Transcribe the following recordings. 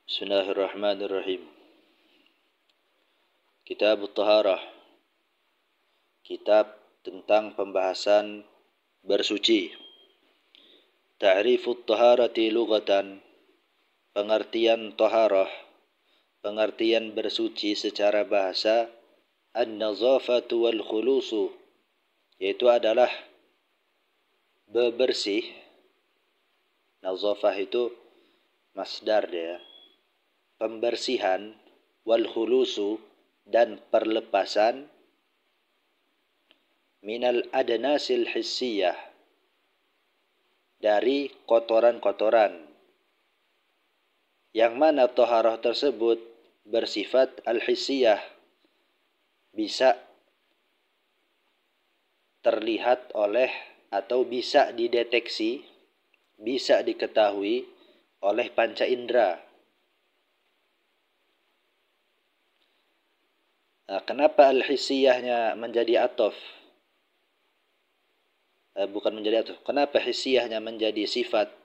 Bismillahirrahmanirrahim. Kitab Taharah. Kitab tentang pembahasan bersuci. Ta'rifut taharati lughatan. Pengertian taharah. Pengertian bersuci secara bahasa. An-nazafatu wal khulusu. Yaitu adalah bebersih. Nazafah itu masdar dia. Pembersihan wal khulusu dan perlepasan minal adnasil hissiyah dari kotoran-kotoran yang mana taharah tersebut bersifat al-hissiyah, bisa terlihat oleh atau bisa dideteksi, bisa diketahui oleh panca indera. Nah, kenapa al-hissiyahnya menjadi atof? Bukan menjadi atof. Kenapa hissiyahnya menjadi sifat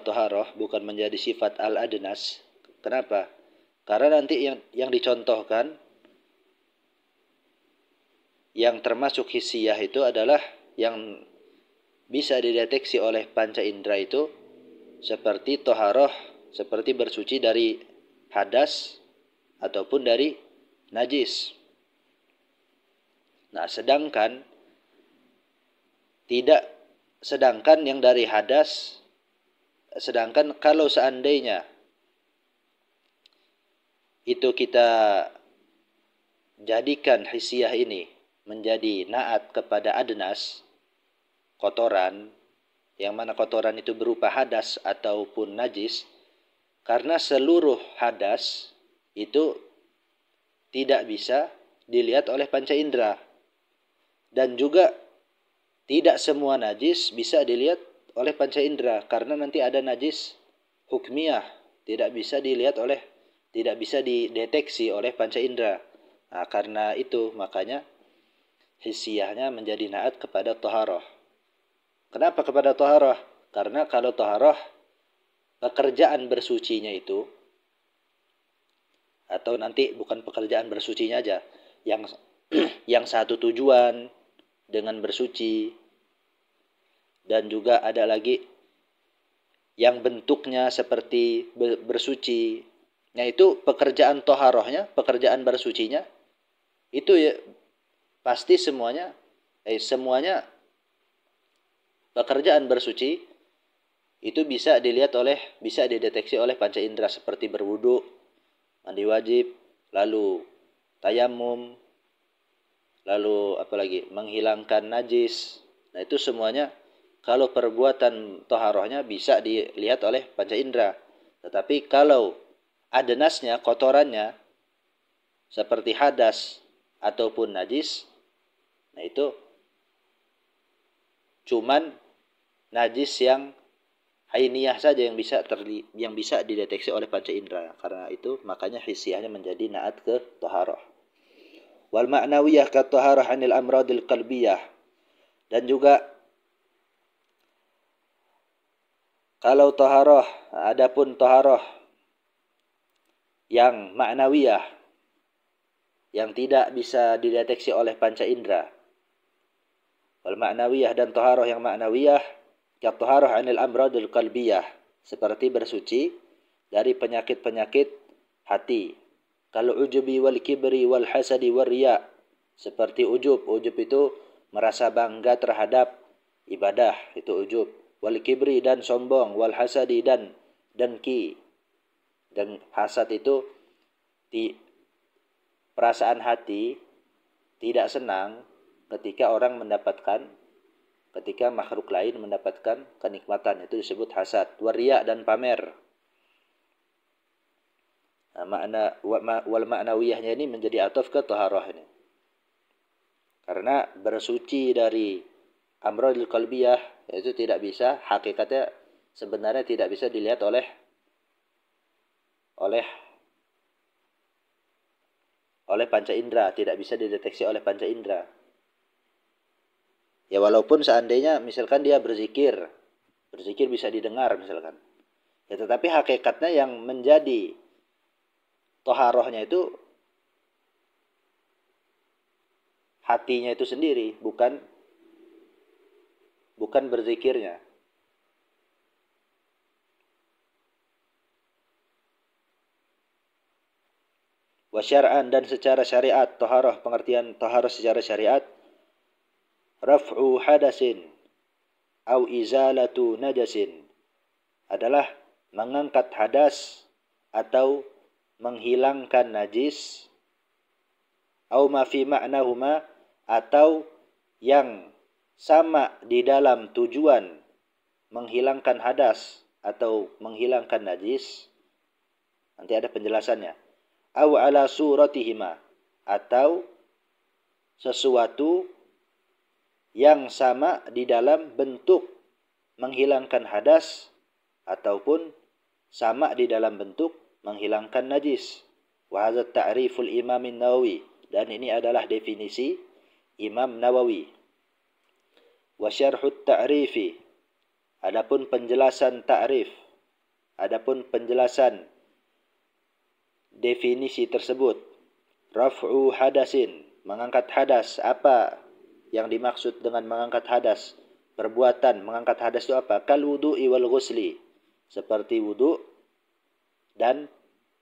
taharah, bukan menjadi sifat al-adnas? Kenapa? Karena nanti yang dicontohkan, yang termasuk hissiyah itu adalah yang bisa dideteksi oleh panca indera itu, seperti taharah, seperti bersuci dari hadas ataupun dari najis. Nah, sedangkan yang dari hadas, sedangkan kalau seandainya itu kita jadikan hissiyah ini menjadi naat kepada adnas, kotoran, yang mana kotoran itu berupa hadas ataupun najis, karena seluruh hadas itu tidak bisa dilihat oleh panca indera, dan juga tidak semua najis bisa dilihat oleh panca indera, karena nanti ada najis hukmiyah, tidak bisa dideteksi oleh panca indera. Nah, karena itu makanya hissiyahnya menjadi naat kepada taharah. Kenapa kepada taharah? Karena kalau taharah, pekerjaan bersucinya itu, atau nanti bukan pekerjaan bersucinya aja, yang satu tujuan dengan bersuci, dan juga ada lagi yang bentuknya seperti bersuci. Nah, itu pekerjaan taharahnya, pekerjaan bersucinya itu ya pasti semuanya pekerjaan bersuci itu bisa dideteksi oleh panca indera, seperti berwudu, mandi wajib, lalu tayamum, lalu apalagi menghilangkan najis. Nah, itu semuanya kalau perbuatan taharahnya bisa dilihat oleh panca indera. Tetapi kalau adnasnya, kotorannya seperti hadas ataupun najis, nah itu cuman najis yang ainiyah saja yang bisa dideteksi oleh panca indera. Karena itu makanya hissiyahnya menjadi naat ke taharah. Wal ma'nawiyah ka taharah 'anil amradil qalbiyah. Dan juga kalau taharah, adapun taharah yang ma'nawiyah, yang tidak bisa dideteksi oleh panca indera. Wal ma'nawiyah, dan taharah yang ma'nawiyah ka taharah 'anil amradil qalbiyah, seperti bersuci dari penyakit-penyakit hati. Kalau ujubi wal kibri wal hasadi wal riya, seperti ujub itu merasa bangga terhadap ibadah, itu ujub. Wal kibri, dan sombong. Wal hasadi, dan dengki. Dan hasad itu di perasaan hati tidak senang ketika makhluk lain mendapatkan kenikmatan, itu disebut hasad. Wal riya, dan pamer. Nah, wal ma'nawiyahnya ini menjadi ataf ke taharah ini. Karena bersuci dari amradul qalbiyah itu tidak bisa, hakikatnya sebenarnya tidak bisa dilihat oleh panca indera, tidak bisa dideteksi oleh panca indera. Ya, walaupun seandainya misalkan dia berzikir bisa didengar misalkan. Ya, tetapi hakikatnya yang menjadi toharohnya itu hatinya itu sendiri, bukan berzikirnya. Wa syar'an, dan secara syariat, toharoh, pengertian toharoh secara syariat, raf'u hadasin au izalatu najasin, adalah mengangkat hadas atau menghilangkan najis, au ma fi ma'nahuma, atau yang sama di dalam tujuan menghilangkan hadas atau menghilangkan najis. Nanti ada penjelasannya. Au ala suratihima, atau sesuatu yang sama di dalam bentuk menghilangkan hadas ataupun sama di dalam bentuk menghilangkan najis. Wa hadza ta'riful Imam Nawawi, dan ini adalah definisi Imam Nawawi. Wa syarhut ta'rifi, adapun penjelasan ta'rif, adapun penjelasan definisi tersebut, raf'u hadasin, mengangkat hadas. Apa yang dimaksud dengan mengangkat hadas? Perbuatan mengangkat hadas itu apa? Kal wudu'i wal ghusli, seperti wudu dan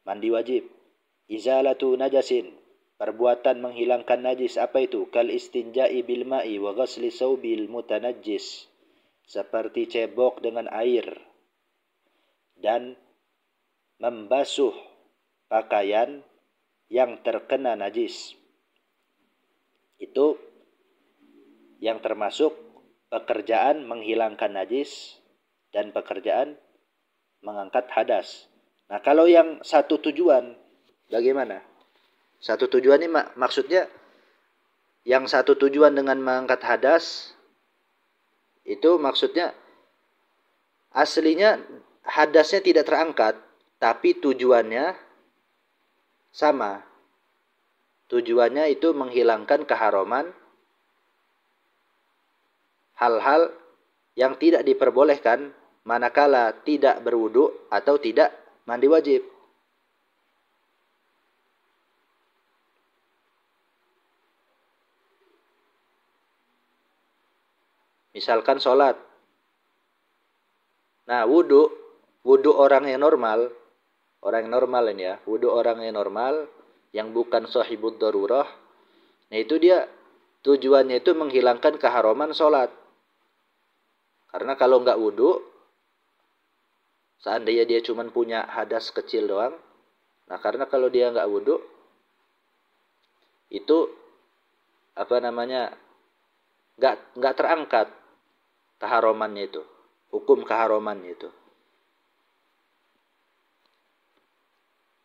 mandi wajib. Izalatu najasin, perbuatan menghilangkan najis, apa itu? Kal istinja'i bil ma'i wa ghusli saubil mutanajjis, seperti cebok dengan air dan membasuh pakaian yang terkena najis. Itu yang termasuk pekerjaan menghilangkan najis dan pekerjaan mengangkat hadas. Nah, kalau yang satu tujuan bagaimana? Satu tujuan ini maksudnya yang satu tujuan dengan mengangkat hadas itu maksudnya aslinya hadasnya tidak terangkat, tapi tujuannya sama. Tujuannya itu menghilangkan keharaman hal-hal yang tidak diperbolehkan manakala tidak berwudu atau tidak mandi wajib. Misalkan sholat. Nah, wudu orang yang normal, ini ya, wudu orang yang normal, yang bukan sahibud darurah, nah itu dia tujuannya itu menghilangkan keharaman sholat. Karena kalau nggak wudu, seandainya dia cuma punya hadas kecil doang, nah karena kalau dia nggak wudu, itu nggak terangkat keharamannya itu, hukum keharamannya itu.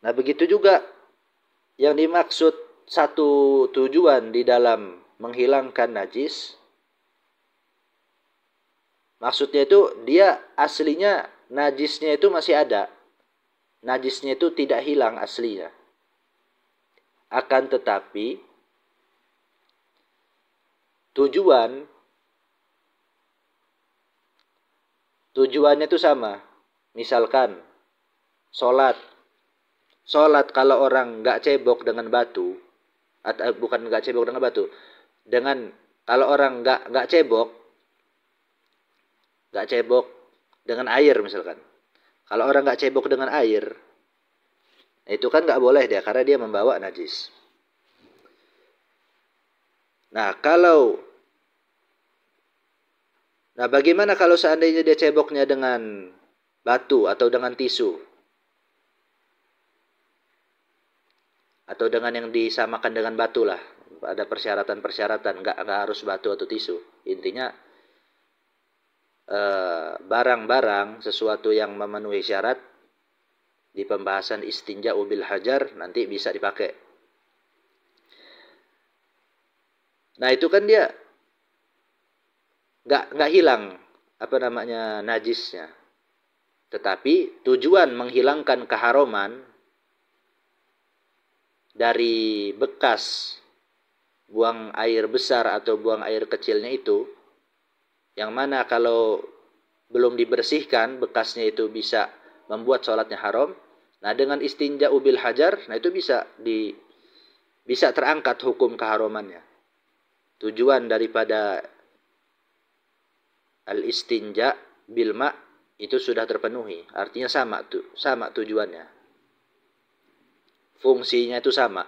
Nah, begitu juga yang dimaksud satu tujuan di dalam menghilangkan najis, maksudnya itu dia aslinya najisnya itu masih ada. Najisnya itu tidak hilang aslinya. Akan tetapi tujuannya itu sama. Misalkan Sholat kalau orang nggak cebok dengan batu, atau bukan nggak cebok dengan batu, kalau orang nggak cebok dengan air misalkan. Kalau orang nggak cebok dengan air, itu kan nggak boleh dia, karena dia membawa najis. Nah, bagaimana kalau seandainya dia ceboknya dengan batu atau dengan tisu? Atau dengan yang disamakan dengan batu lah. Ada persyaratan-persyaratan, nggak harus batu atau tisu. Intinya barang-barang, sesuatu yang memenuhi syarat di pembahasan istinja'u bil hajar nanti bisa dipakai. Nah, itu kan dia nggak hilang najisnya. Tetapi tujuan menghilangkan keharaman dari bekas buang air besar atau buang air kecilnya itu, yang mana kalau belum dibersihkan bekasnya itu bisa membuat sholatnya haram. Nah, dengan istinja bil hajar, nah itu bisa terangkat hukum keharumannya. Tujuan daripada al-istinja bil ma itu sudah terpenuhi. Artinya sama tujuannya. Fungsinya itu sama.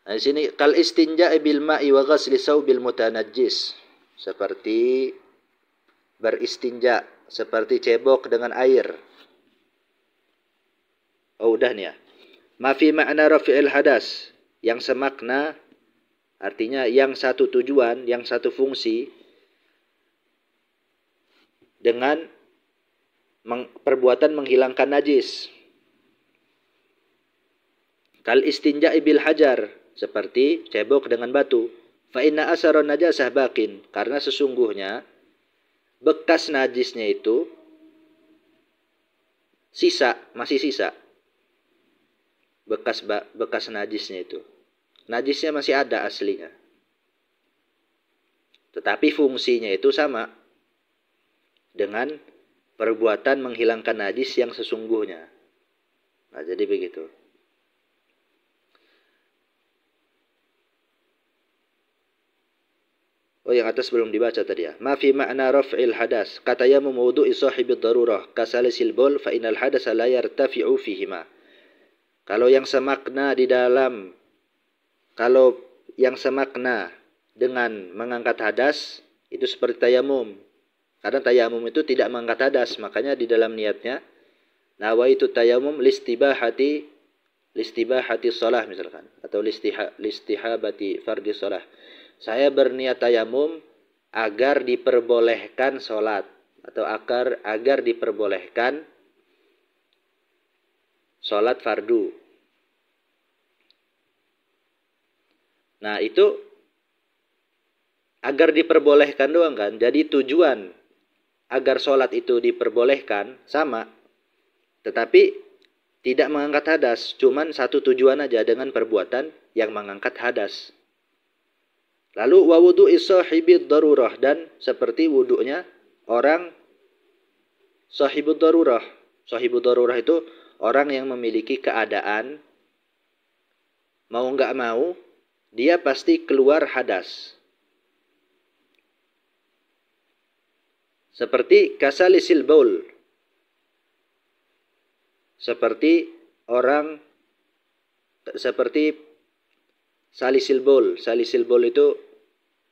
Nah, di sini kal istinja bil ma'i wa ghasli saubil mutanajjis. Seperti beristinja, seperti cebok dengan air. Oh, udah nih ya. Ma fi ma'na rafi'il hadas, yang semakna, artinya yang satu tujuan, yang satu fungsi dengan perbuatan menghilangkan najis. Kal istinja'i bil hajar, seperti cebok dengan batu. Fa inna asaron najasah bakin, karena sesungguhnya bekas najisnya itu masih sisa. Bekas najisnya itu. Najisnya masih ada aslinya. Tetapi fungsinya itu sama dengan perbuatan menghilangkan najis yang sesungguhnya. Nah, jadi begitu. Oh, yang atas belum dibaca tadi ya. Ma fi ma'na raf'il hadas. Kata ya mawdu'i sahibid darurah kasalisil bol fa inal hadasa la yartafi'u fihima. Kalau yang semakna dengan mengangkat hadas itu seperti tayamum. Karena tayamum itu tidak mengangkat hadas, makanya di dalam niatnya nawaitu tayamum listibahati shalah misalkan, atau listihabati fardhi shalah. Saya berniat tayamum agar diperbolehkan sholat, atau agar diperbolehkan sholat fardu. Nah, itu agar diperbolehkan doang kan. Jadi tujuan agar sholat itu diperbolehkan sama, tetapi tidak mengangkat hadas. Cuman satu tujuan aja dengan perbuatan yang mengangkat hadas. Lalu wa wudu'i sahibid darurah, dan seperti wudu'nya orang sahibud darurah. Sahibud darurah itu orang yang memiliki keadaan mau nggak mau dia pasti keluar hadas. Seperti kasalisil baul. Seperti salisil baul. Salisil baul itu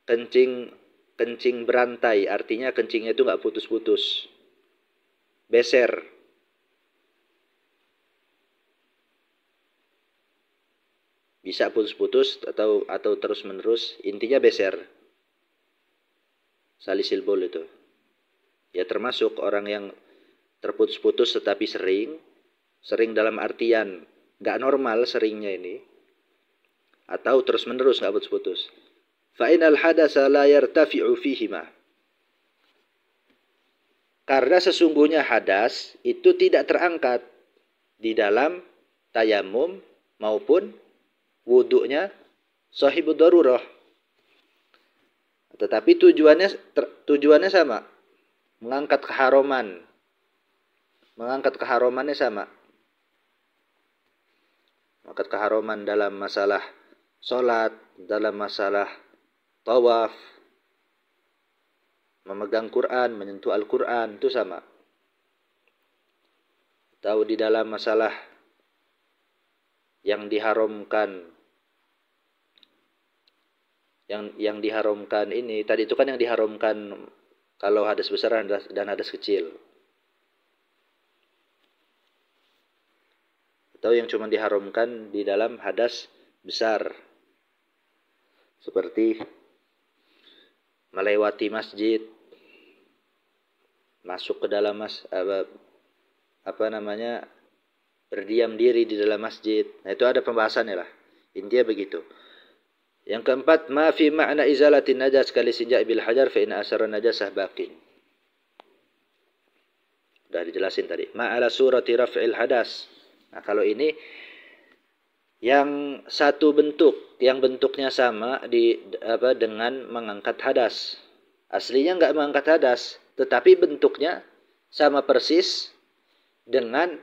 kencing berantai, artinya kencingnya itu nggak putus-putus. Beser. Bisa putus-putus atau terus-menerus, intinya beser. Salisil baul itu. Ya termasuk orang yang terputus-putus tetapi sering dalam artian nggak normal seringnya ini, atau terus-menerus nggak putus-putus. Fa inal hadasa la yartafi'u fihima. Karena sesungguhnya hadas itu tidak terangkat di dalam tayamum maupun wudu'nya sahibud darurah. Tetapi tujuannya sama. Mengangkat keharumannya sama. Mengangkat keharuman dalam masalah sholat, dalam masalah tawaf, memegang Quran, menyentuh Al-Quran, itu sama. Atau di dalam masalah yang diharamkan, yang diharamkan ini, tadi itu kan yang diharamkan kalau hadas besar dan hadas kecil. Atau yang cuma diharamkan di dalam hadas besar. Seperti melewati masjid, masuk ke dalam berdiam diri di dalam masjid. Nah, itu ada pembahasannya lah. Intinya begitu. Yang keempat, ma fi ma'na izalatin najas kali sinja' bil hajar fa inna asar najasah baqin. Sudah dijelasin tadi. Ma'ala surati raf'il hadas. Nah, kalau ini yang satu bentuk, yang bentuknya sama dengan mengangkat hadas. Aslinya enggak mengangkat hadas, tetapi bentuknya sama persis dengan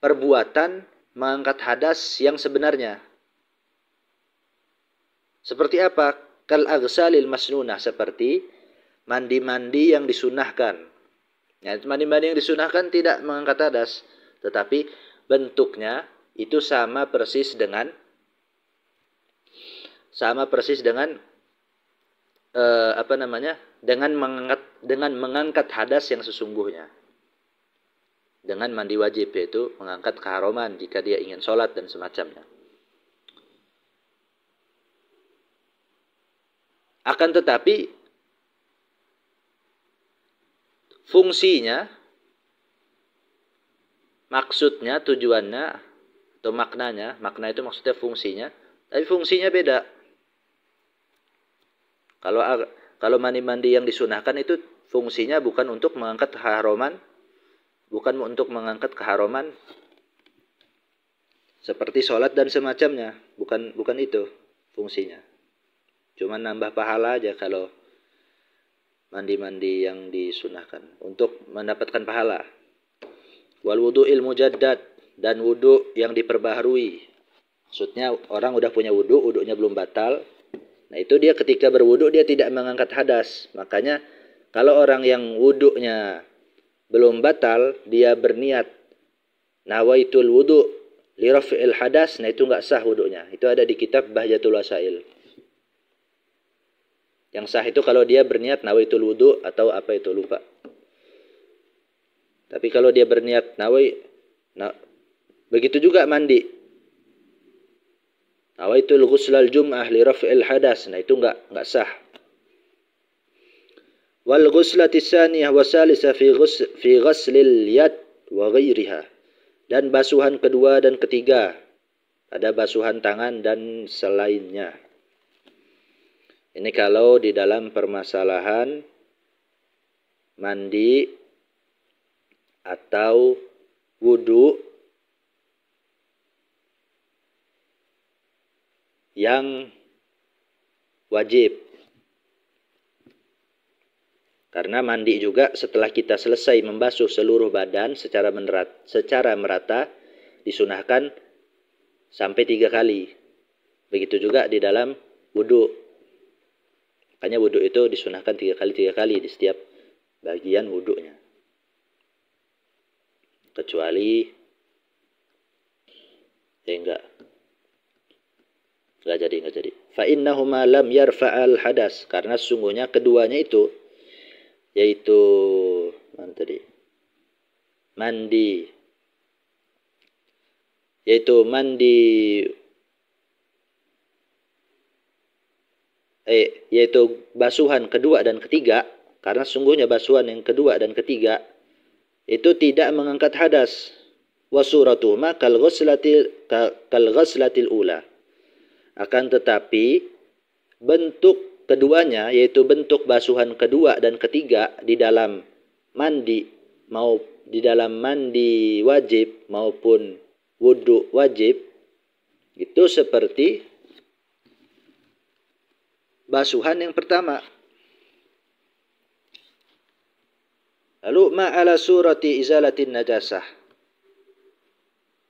perbuatan mengangkat hadas yang sebenarnya. Seperti apa? Kal aghsalil masnunah, seperti mandi-mandi yang disunahkan. Ya, mandi-mandi yang disunahkan tidak mengangkat hadas, tetapi bentuknya itu sama persis dengan dengan mengangkat hadas yang sesungguhnya. Dengan mandi wajib, yaitu mengangkat keharuman jika dia ingin sholat dan semacamnya. Akan tetapi fungsinya, maksudnya, tujuannya atau maknanya, makna itu maksudnya fungsinya, tapi fungsinya beda. Kalau mandi-mandi yang disunahkan itu fungsinya bukan untuk mengangkat keharuman, seperti sholat dan semacamnya, bukan itu fungsinya. Cuma nambah pahala aja kalau mandi-mandi yang disunahkan untuk mendapatkan pahala. Wal wudu'il mujaddad, dan wudu yang diperbaharui. Maksudnya orang udah punya wudunya belum batal. Nah, itu dia ketika berwudu dia tidak mengangkat hadas. Makanya kalau orang yang wudunya belum batal, dia berniat nawaitul wudu li raf'il hadas, nah itu enggak sah wudunya. Itu ada di kitab Bahjatul Wasail. Yang sah itu kalau dia berniat nawaitul wudu atau apa itu, lupa. Tapi kalau dia berniat begitu juga mandi. Nawaitul ghuslal jum'ah li raf'il hadas, nah itu enggak sah. Wal ghuslati tsaniyah wa salisa fi ghuslil yad wa ghairiha. Dan basuhan kedua dan ketiga. Ada basuhan tangan dan selainnya. Ini kalau di dalam permasalahan mandi atau wudu yang wajib. Karena mandi juga setelah kita selesai membasuh seluruh badan secara merata disunahkan sampai 3 kali. Begitu juga di dalam wudu. Makanya wudu itu disunahkan 3 kali di setiap bagian wudunya. Kecuali enggak jadi. Fa innahuma lam yarfa'al hadas, karena sesungguhnya keduanya itu yaitu yaitu basuhan kedua dan ketiga, karena sungguhnya basuhan yang kedua dan ketiga itu tidak mengangkat hadas. Wa suratuhuma kal ghuslatil ula. Akan tetapi bentuk keduanya, yaitu bentuk basuhan kedua dan ketiga di dalam mandi wajib maupun wudu wajib, itu seperti basuhan yang pertama. Lalu ma'ala surati izalatin najasah,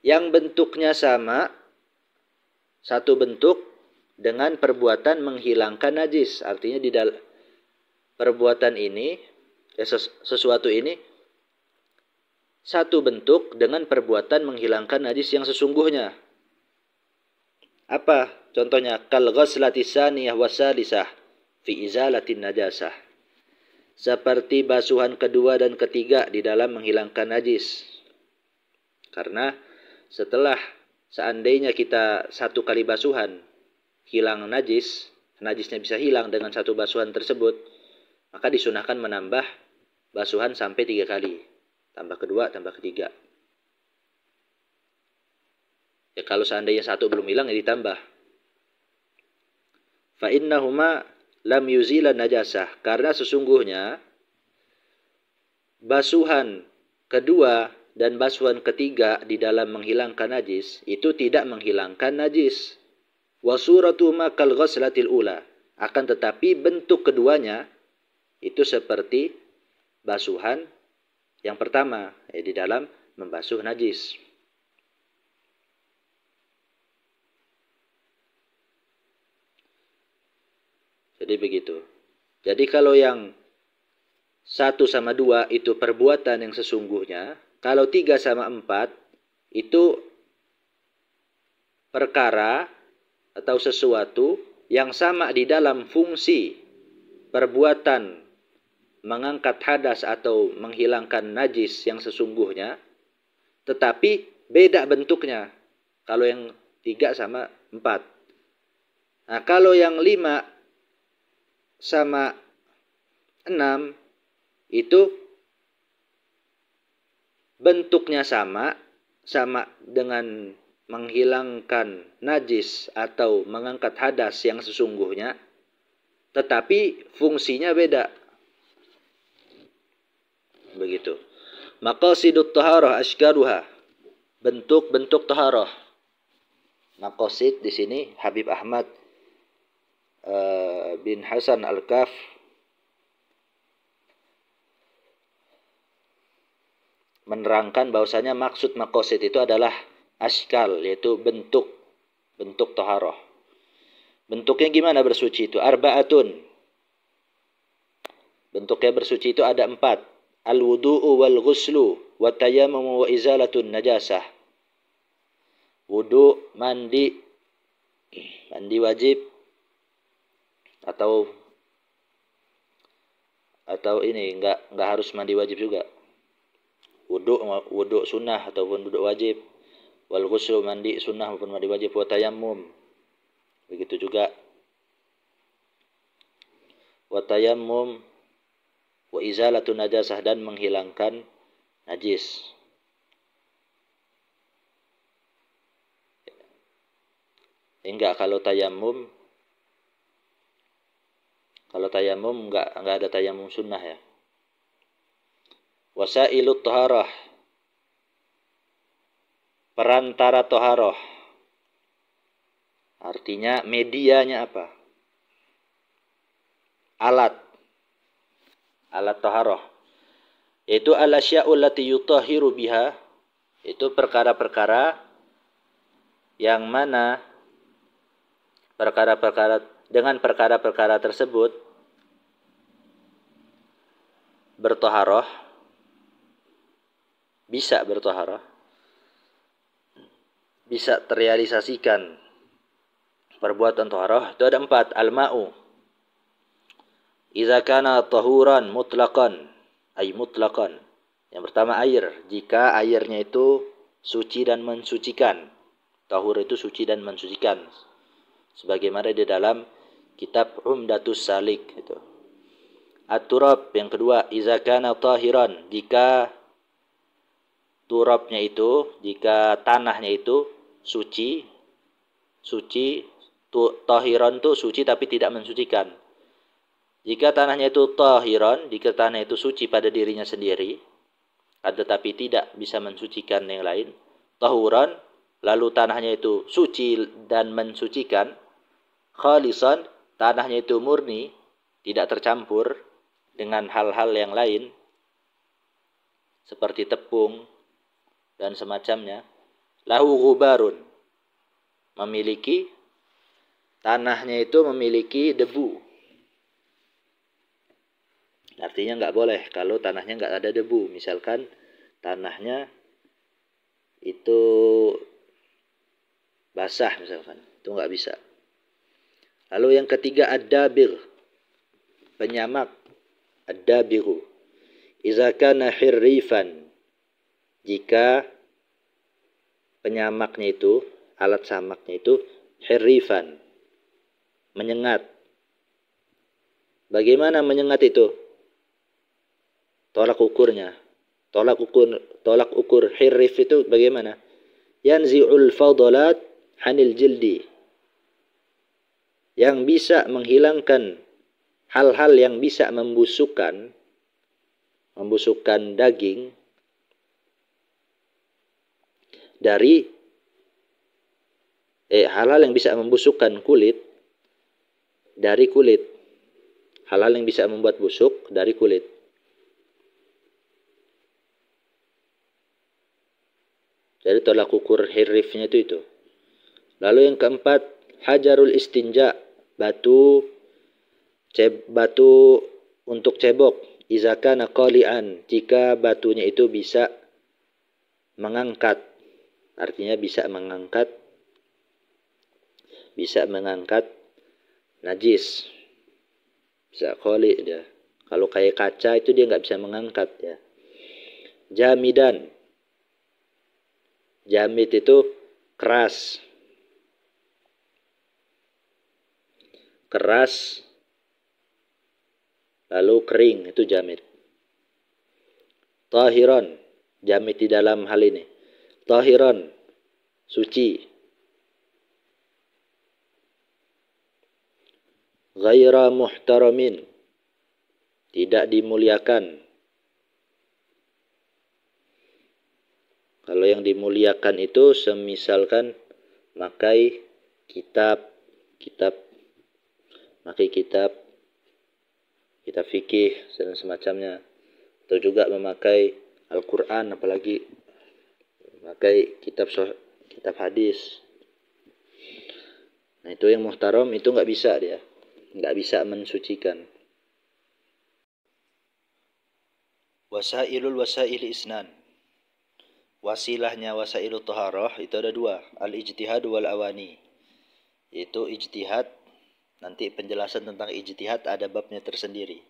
yang bentuknya sama, satu bentuk dengan perbuatan menghilangkan najis. Artinya di dalam perbuatan ini, sesuatu ini satu bentuk dengan perbuatan menghilangkan najis yang sesungguhnya. Apa contohnya? Kal ghuslati tsaniyah wa salisah fi izalatin najasah. Seperti basuhan kedua dan ketiga di dalam menghilangkan najis. Karena seandainya kita satu kali basuhan hilang najisnya bisa hilang dengan satu basuhan tersebut, maka disunahkan menambah basuhan sampai 3 kali. Tambah kedua, tambah ketiga. Ya kalau seandainya satu belum hilang ya ditambah. Fa innahuma lam yuzila najasah, karena sesungguhnya basuhan kedua dan basuhan ketiga di dalam menghilangkan najis itu tidak menghilangkan najis. Wa suratuhuma kal ghuslatil ula. Akan tetapi bentuk keduanya itu seperti basuhan yang pertama, di dalam membasuh najis. Jadi begitu. Jadi kalau yang 1 sama 2 itu perbuatan yang sesungguhnya, kalau 3 sama 4 itu perkara atau sesuatu yang sama di dalam fungsi perbuatan mengangkat hadas atau menghilangkan najis yang sesungguhnya, tetapi beda bentuknya. Kalau yang 3 sama 4. Nah, kalau yang 5 sama 6 itu bentuknya sama dengan menghilangkan najis atau mengangkat hadas yang sesungguhnya, tetapi fungsinya beda. Begitu. Maqasidut taharah ashkaruha. Bentuk-bentuk taharah. Maqasid di sini Habib Ahmad bin Hasan Al-Kaf menerangkan bahwasanya maksud maqasid itu adalah ashkal, yaitu bentuk taharah. Bentuknya gimana bersuci itu? Arba'atun. Bentuknya bersuci itu ada 4. Al-wudu'u wal ghuslu wa tayammumu wa izalatun najasah. Wudu, mandi wajib atau ini enggak harus mandi wajib juga. Wudu sunnah ataupun wudu wajib. Wal ghuslu, mandi sunnah maupun mandi wajib. Wa tayammum, begitu juga. Wa tayammum wa izalatun najasah, dan menghilangkan najis. Enggak, kalau tayammum enggak ada tayammum sunnah ya. Wasailut taharah, perantara taharah. Artinya medianya apa? Alat taharah. Yaitu al-asya'ul lati yutahhiru biha, itu perkara-perkara yang mana dengan perkara-perkara tersebut bertaharah, bisa bertaharah, bisa terrealisasikan perbuatan taharah. Itu ada 4. Al-ma'u idza kana tahuran mutlaqan, ay mutlaqan. Yang pertama air, jika airnya itu suci dan mensucikan. Tahur itu suci dan mensucikan, sebagaimana di dalam kitab Umdatus Salik itu. At-turab, yang kedua, idza kana tahiran, jika turabnya itu, jika tanahnya itu suci, tahiran itu suci tapi tidak mensucikan. Jika tanahnya itu tahiran, jika tanah itu suci pada dirinya sendiri, tetapi tidak bisa mensucikan yang lain. Tahuran, lalu tanahnya itu suci dan mensucikan. Khalisan, tanahnya itu murni, tidak tercampur dengan hal-hal yang lain seperti tepung dan semacamnya. Lahu ghubarun, tanahnya itu memiliki debu. Artinya nggak boleh kalau tanahnya nggak ada debu. Misalkan tanahnya itu basah misalkan, itu nggak bisa. Lalu yang ketiga ad-dabir, penyamak. Ad-dabiru idza kana hirrifan, jika penyamaknya itu, alat samaknya itu hirrifan, menyengat. Bagaimana menyengat itu? Tolak ukurnya. Tolak ukur hirrif itu bagaimana? Yanzi'ul fadalat hanil jildi, yang bisa menghilangkan hal-hal yang bisa membusukkan daging dari hal-hal yang bisa membusukkan kulit dari kulit. Hal-hal yang bisa membuat busuk dari kulit. Jadi tolak ukur hirifnya itu. Lalu yang keempat, hajarul istinja, batu untuk cebok. Iza kana qali'an, jika batunya itu bisa mengangkat. Artinya bisa mengangkat najis. Bisa qali dia. Kalau kayak kaca itu dia nggak bisa mengangkat ya. Jamidan. Jamid itu keras. Keras lalu kering, itu jamid. Tahiron, jamid di dalam hal ini. Tahiron, suci. Ghaira muhtaramin, tidak dimuliakan. Kalau yang dimuliakan itu semisalkan memakai kitab fikih dan semacamnya, atau juga memakai Al-Quran, apalagi memakai kitab hadis. Nah itu yang muhtaram, itu nggak bisa mensucikan. Wasail isnan, wasilahnya wasailut taharah itu ada dua, al-ijtihad wal awani. Yaitu ijtihad, nanti penjelasan tentang ijtihad ada babnya tersendiri.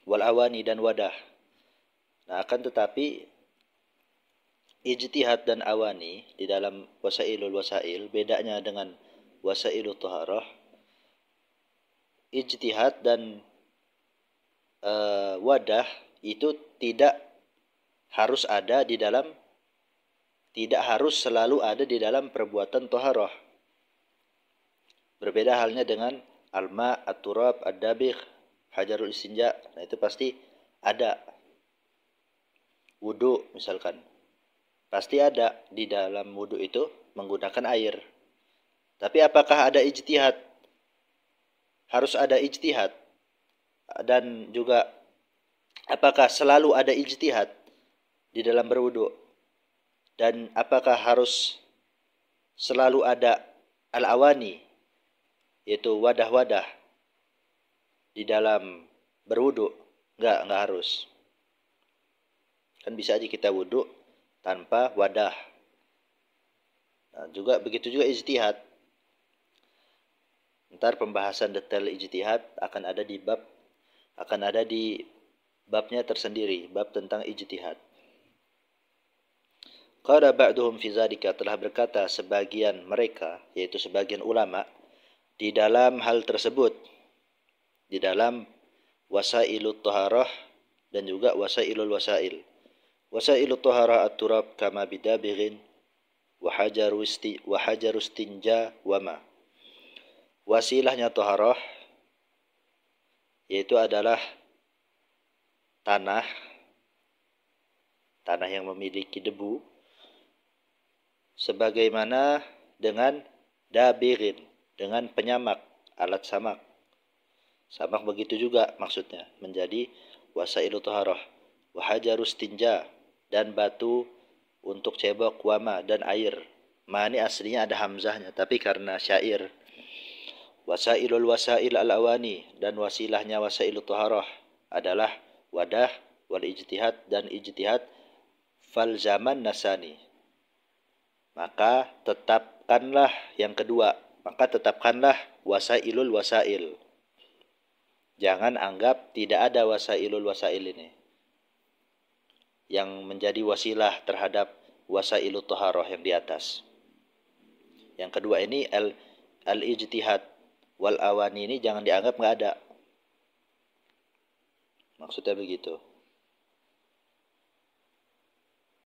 Wal awani, dan wadah. Nah akan tetapi ijtihad dan awani di dalam wasail, bedanya dengan wasailut taharah. Ijtihad dan wadah itu tidak harus selalu ada di dalam perbuatan taharah. Berbeda halnya dengan alma, at-turab, ad-dabigh, hajarul istinja. Nah itu pasti ada. Wudu misalkan, pasti ada di dalam wudu itu menggunakan air. Tapi apakah ada ijtihad? Harus ada ijtihad. Dan juga apakah selalu ada ijtihad di dalam berwudu? Dan apakah harus selalu ada al-awani, yaitu wadah-wadah di dalam berwudu? Enggak harus. Kan bisa aja kita wudu tanpa wadah. Nah, begitu juga ijtihad. Ntar pembahasan detail ijtihad akan ada di babnya tersendiri, bab tentang ijtihad. Qala ba'duhum fi zalika, telah berkata sebagian mereka, yaitu sebagian ulama, di dalam hal tersebut, di dalam wasailut taharah dan juga wasailul wasail. Wasailut taharah at-turab kama bidabighin wa hajaru istinja wa ma. Wasilahnya taharah yaitu adalah tanah yang memiliki debu, sebagaimana dengan dabirin, dengan penyamak, alat samak. Samak begitu juga maksudnya menjadi wasailut taharah. Wa hajarus tinja, dan batu untuk cebok, wama, dan air. Ma ini aslinya ada hamzahnya, tapi karena syair. Wasailul wasail al-awani, dan wasilahnya wasailut taharah adalah wadah, wal ijtihad, dan ijtihad. Fal zaman nasani, maka tetapkanlah yang kedua, wasailul wasail. Jangan anggap tidak ada wasailul wasail ini yang menjadi wasilah terhadap wasailut taharah yang di atas. Yang kedua ini al-ijtihad wal awani ini jangan dianggap enggak ada. Maksudnya begitu.